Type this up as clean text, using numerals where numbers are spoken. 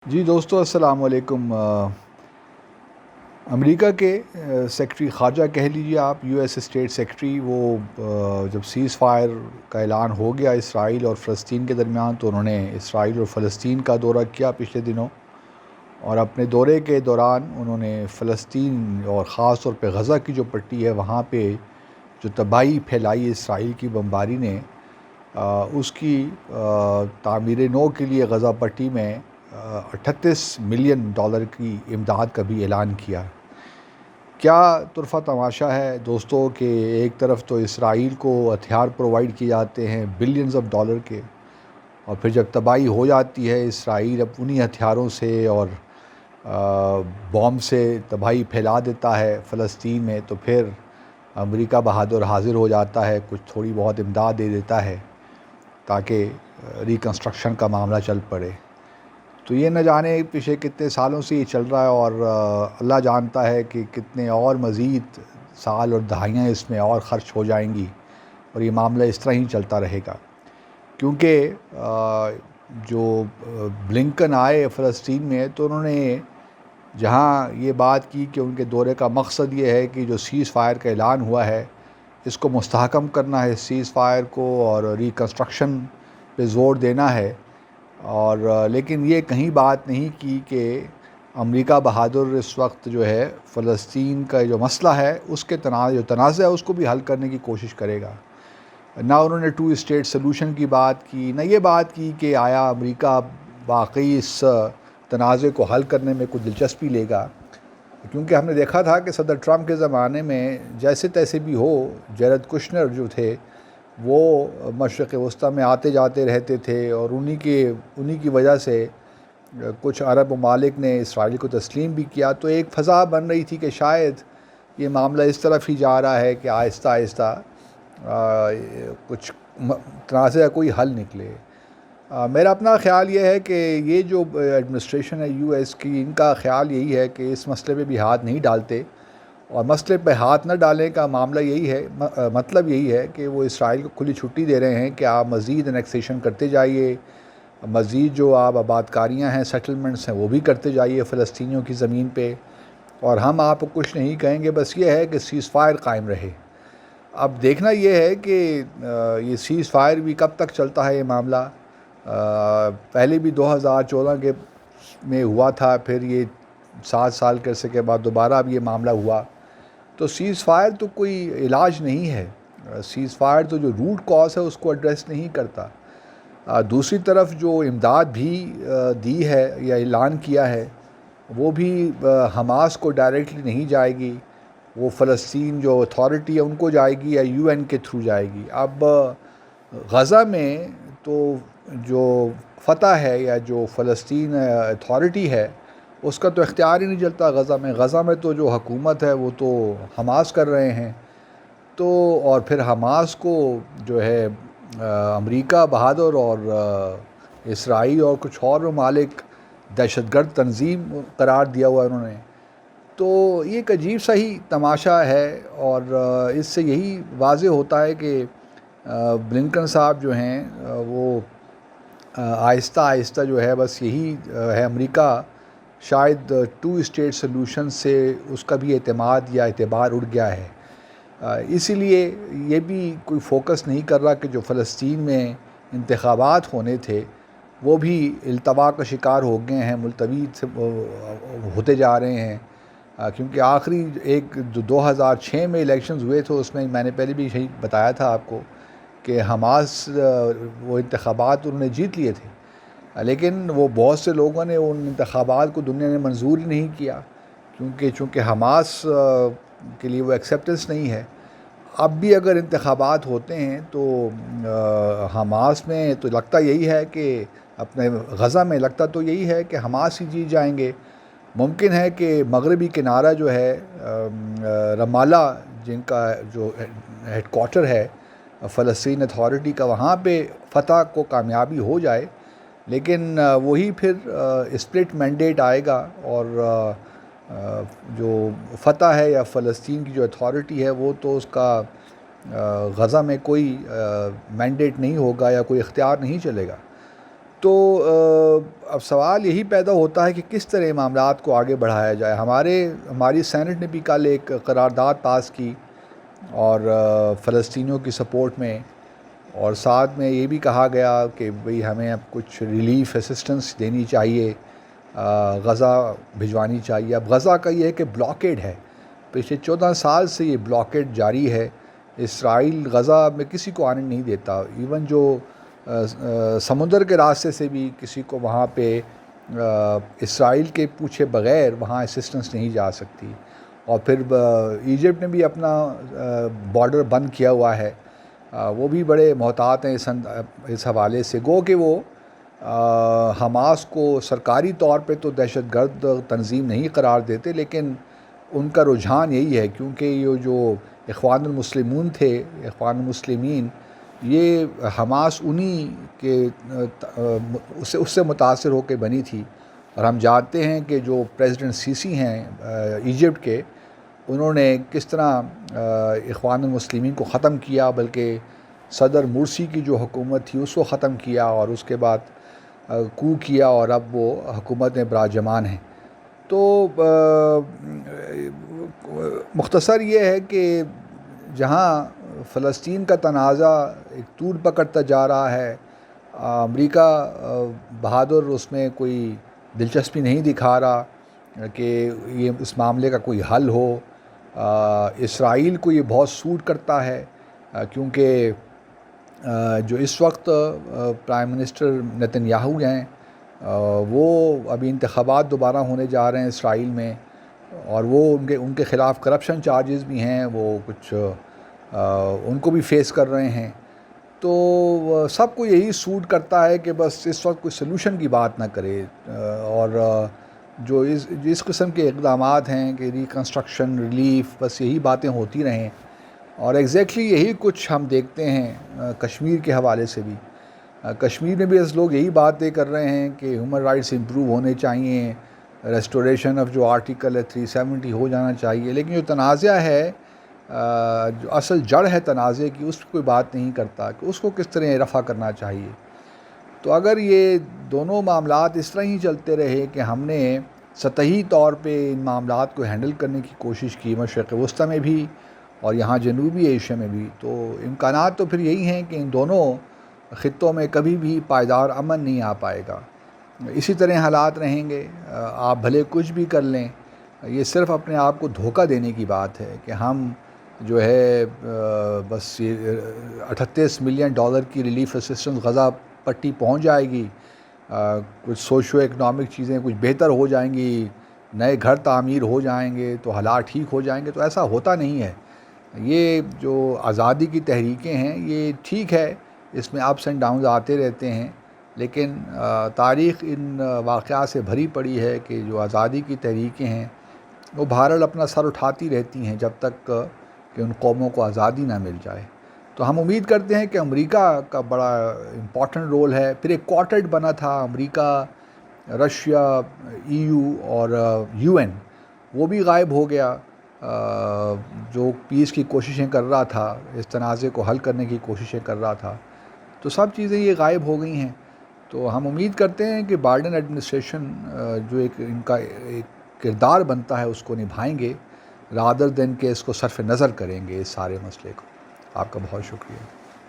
جی دوستو السلام علیکم۔ امریکہ کے سیکرٹری خارجہ کہہ لیجیے آپ، یو ایس اسٹیٹ سیکرٹری، وہ جب سیز فائر کا اعلان ہو گیا اسرائیل اور فلسطین کے درمیان، تو انہوں نے اسرائیل اور فلسطین کا دورہ کیا پچھلے دنوں، اور اپنے دورے کے دوران انہوں نے فلسطین اور خاص طور پہ غزہ کی جو پٹی ہے وہاں پہ جو تباہی پھیلائی اسرائیل کی بمباری نے، اس کی تعمیر نو کے لیے غزہ پٹی میں $38 ملین کی امداد کا بھی اعلان کیا۔ کیا طرفہ تماشا ہے دوستو کہ ایک طرف تو اسرائیل کو ہتھیار پرووائڈ کیے جاتے ہیں $بلینز کے، اور پھر جب تباہی ہو جاتی ہے اسرائیل اب انہی ہتھیاروں سے اور بوم سے تباہی پھیلا دیتا ہے فلسطین میں، تو پھر امریکہ بہادر حاضر ہو جاتا ہے، کچھ تھوڑی بہت امداد دے دیتا ہے تاکہ ریکنسٹرکشن کا معاملہ چل پڑے۔ تو یہ نہ جانے پچھلے کتنے سالوں سے یہ چل رہا ہے، اور اللہ جانتا ہے کہ کتنے اور مزید سال اور دہائیاں اس میں اور خرچ ہو جائیں گی، اور یہ معاملہ اس طرح ہی چلتا رہے گا، کیونکہ جو بلنکن آئے فلسطین میں تو انہوں نے جہاں یہ بات کی کہ ان کے دورے کا مقصد یہ ہے کہ جو سیز فائر کا اعلان ہوا ہے اس کو مستحکم کرنا ہے، سیز فائر کو، اور ریکنسٹرکشن پہ زور دینا ہے، اور لیکن یہ کہیں بات نہیں کی کہ امریکہ بہادر اس وقت جو ہے فلسطین کا جو مسئلہ ہے اس کے جو تنازع ہے اس کو بھی حل کرنے کی کوشش کرے گا۔ نہ انہوں نے 2 اسٹیٹ سلوشن کی بات کی، نہ یہ بات کی کہ آیا امریکہ واقعی اس تنازع کو حل کرنے میں کوئی دلچسپی لے گا، کیونکہ ہم نے دیکھا تھا کہ صدر ٹرمپ کے زمانے میں جیسے تیسے بھی ہو، جیرد کشنر جو تھے وہ مشرق وسطیٰ میں آتے جاتے رہتے تھے، اور انہی کی وجہ سے کچھ عرب ممالک نے اسرائیل کو تسلیم بھی کیا، تو ایک فضا بن رہی تھی کہ شاید یہ معاملہ اس طرف ہی جا رہا ہے کہ آہستہ آہستہ کچھ تنازع کوئی حل نکلے۔ میرا اپنا خیال یہ ہے کہ یہ جو ایڈمنسٹریشن ہے یو ایس کی، ان کا خیال یہی ہے کہ اس مسئلے پہ بھی ہاتھ نہیں ڈالتے، اور مسئلے پہ ہاتھ نہ ڈالنے کا معاملہ یہی ہے، مطلب یہی ہے کہ وہ اسرائیل کو کھلی چھٹی دے رہے ہیں کہ آپ مزید انیکسیشن کرتے جائیے، مزید جو آپ آباد کاریاں ہیں، سیٹلمنٹس ہیں، وہ بھی کرتے جائیے فلسطینیوں کی زمین پہ، اور ہم آپ کو کچھ نہیں کہیں گے، بس یہ ہے کہ سیز فائر قائم رہے۔ اب دیکھنا یہ ہے کہ یہ سیز فائر بھی کب تک چلتا ہے یہ معاملہ۔ پہلے بھی 2014 کے میں ہوا تھا، پھر یہ 7 سال کے عرصے کے بعد دوبارہ اب یہ معاملہ ہوا، تو سیز فائر تو کوئی علاج نہیں ہے، سیز فائر تو جو روٹ کاز ہے اس کو ایڈریس نہیں کرتا۔ دوسری طرف جو امداد بھی دی ہے یا اعلان کیا ہے وہ بھی حماس کو ڈائریکٹلی نہیں جائے گی، وہ فلسطین جو اتھارٹی ہے ان کو جائے گی یا یو این کے تھرو جائے گی۔ اب غزہ میں تو جو فتح ہے یا جو فلسطین اتھارٹی ہے اس کا تو اختیار ہی نہیں چلتا غزہ میں تو جو حکومت ہے وہ تو حماس کر رہے ہیں، تو اور پھر حماس کو جو ہے امریکہ بہادر اور اسرائیل اور کچھ اور ممالک دہشت گرد تنظیم قرار دیا ہوا انہوں نے، تو یہ ایک عجیب سا ہی تماشا ہے، اور اس سے یہی واضح ہوتا ہے کہ بلنکن صاحب جو ہیں وہ آہستہ آہستہ جو ہے بس یہی ہے، امریکہ شاید 2 اسٹیٹ سلوشن سے اس کا بھی اعتماد یا اعتبار اڑ گیا ہے، اسی لیے یہ بھی کوئی فوکس نہیں کر رہا کہ جو فلسطین میں انتخابات ہونے تھے وہ بھی التوا کا شکار ہو گئے ہیں، ملتوی ہوتے جا رہے ہیں، کیونکہ آخری 2006 میں الیکشنز ہوئے تھے، اس میں میں نے پہلے بھی یہی بتایا تھا آپ کو کہ حماس وہ انتخابات انہوں نے جیت لیے تھے، لیکن وہ بہت سے لوگوں نے ان انتخابات کو دنیا نے منظور ہی نہیں کیا، چونکہ حماس کے لیے وہ ایکسیپٹنس نہیں ہے۔ اب بھی اگر انتخابات ہوتے ہیں تو حماس میں تو لگتا یہی ہے کہ اپنے غزہ میں لگتا تو یہی ہے کہ حماس ہی جیت جائیں گے۔ ممکن ہے کہ مغربی کنارہ جو ہے رمالہ، جن کا جو ہیڈ کوارٹر ہے فلسطین اتھارٹی کا، وہاں پہ فتح کو کامیابی ہو جائے، لیکن وہی پھر اسپلٹ مینڈیٹ آئے گا، اور جو فتح ہے یا فلسطین کی جو اتھارٹی ہے وہ تو اس کا غزہ میں کوئی مینڈیٹ نہیں ہوگا یا کوئی اختیار نہیں چلے گا۔ تو اب سوال یہی پیدا ہوتا ہے کہ کس طرح معاملات کو آگے بڑھایا جائے. ہماری سینٹ نے بھی کل ایک قرارداد پاس کی اور فلسطینیوں کی سپورٹ میں، اور ساتھ میں یہ بھی کہا گیا کہ بھئی ہمیں اب کچھ ریلیف اسسٹنس دینی چاہیے، غزہ بھجوانی چاہیے. اب غزہ کا یہ ہے کہ بلاکیڈ ہے، پچھلے 14 سال سے یہ بلاکیڈ جاری ہے. اسرائیل غزہ میں کسی کو آنے نہیں دیتا، ایون جو سمندر کے راستے سے بھی کسی کو وہاں پہ اسرائیل کے پوچھے بغیر وہاں اسسٹنس نہیں جا سکتی. اور پھر ایجپٹ نے بھی اپنا بارڈر بند کیا ہوا ہے، وہ بھی بڑے محتاط ہیں اس حوالے سے. گو کہ وہ حماس کو سرکاری طور پہ تو دہشت گرد تنظیم نہیں قرار دیتے، لیکن ان کا رجحان یہی ہے کیونکہ یہ جو اخوان المسلمین یہ حماس انہی کے اس سے متاثر ہو کے بنی تھی. اور ہم جانتے ہیں کہ جو پریزیڈنٹ سیسی ہیں ایجپٹ کے، انہوں نے کس طرح اخوان المسلمین کو ختم کیا، بلکہ صدر مرسی کی جو حکومت تھی اس کو ختم کیا اور اس کے بعد کو کیا، اور اب وہ حکومت میں براجمان ہیں. تو مختصر یہ ہے کہ جہاں فلسطین کا تنازع ایک طول پکڑتا جا رہا ہے، امریکہ بہادر اس میں کوئی دلچسپی نہیں دکھا رہا کہ یہ اس معاملے کا کوئی حل ہو. اسرائیل کو یہ بہت سوٹ کرتا ہے کیونکہ جو اس وقت پرائم منسٹر نتن یاہو ہیں، وہ ابھی انتخابات دوبارہ ہونے جا رہے ہیں اسرائیل میں، اور وہ ان کے خلاف کرپشن چارجز بھی ہیں، وہ کچھ ان کو بھی فیس کر رہے ہیں. تو سب کو یہی سوٹ کرتا ہے کہ بس اس وقت کوئی سلوشن کی بات نہ کرے، اور جو اس قسم کے اقدامات ہیں کہ ریکنسٹرکشن، ریلیف، بس یہی باتیں ہوتی رہیں. اور ایگزیکٹلی یہی کچھ ہم دیکھتے ہیں کشمیر کے حوالے سے بھی. کشمیر میں بھی لوگ یہی باتیں کر رہے ہیں کہ ہیومن رائٹس امپروو ہونے چاہیے، ریسٹوریشن آف جو آرٹیکل ہے 370 ہو جانا چاہیے، لیکن جو تنازع ہے، جو اصل جڑ ہے تنازع کی، اس پہ کوئی بات نہیں کرتا کہ اس کو کس طرح رفع کرنا چاہیے. تو اگر یہ دونوں معاملات اس طرح ہی چلتے رہے کہ ہم نے سطحی طور پہ ان معاملات کو ہینڈل کرنے کی کوشش کی مشرق وسطیٰ میں بھی اور یہاں جنوبی ایشیا میں بھی، تو امکانات تو پھر یہی ہیں کہ ان دونوں خطوں میں کبھی بھی پائیدار امن نہیں آ پائے گا. اسی طرح حالات رہیں گے، آپ بھلے کچھ بھی کر لیں. یہ صرف اپنے آپ کو دھوکہ دینے کی بات ہے کہ ہم جو ہے بس یہ $38 ملین کی ریلیف اسسٹنس غزہ پٹی پہنچ جائے گی، کچھ سوشو اکنامک چیزیں کچھ بہتر ہو جائیں گی، نئے گھر تعمیر ہو جائیں گے تو حالات ٹھیک ہو جائیں گے. تو ایسا ہوتا نہیں ہے. یہ جو آزادی کی تحریکیں ہیں یہ ٹھیک ہے، اس میں اپس اینڈ ڈاؤنز آتے رہتے ہیں، لیکن تاریخ ان واقعات سے بھری پڑی ہے کہ جو آزادی کی تحریکیں ہیں وہ بہرحال اپنا سر اٹھاتی رہتی ہیں جب تک کہ ان قوموں کو آزادی نہ مل جائے. تو ہم امید کرتے ہیں کہ امریکہ کا بڑا امپورٹنٹ رول ہے. پھر ایک کوارٹیٹ بنا تھا امریکہ، رشیا، EU اور UN، وہ بھی غائب ہو گیا، جو پیس کی کوششیں کر رہا تھا، اس تنازع کو حل کرنے کی کوششیں کر رہا تھا. تو سب چیزیں یہ غائب ہو گئی ہیں. تو ہم امید کرتے ہیں کہ بائیڈن ایڈمنسٹریشن جو ان کا ایک کردار بنتا ہے اس کو نبھائیں گے، رادر دین کہ اس کو صرف نظر کریں گے اس سارے مسئلے کو. آپ کا بہت شکریہ.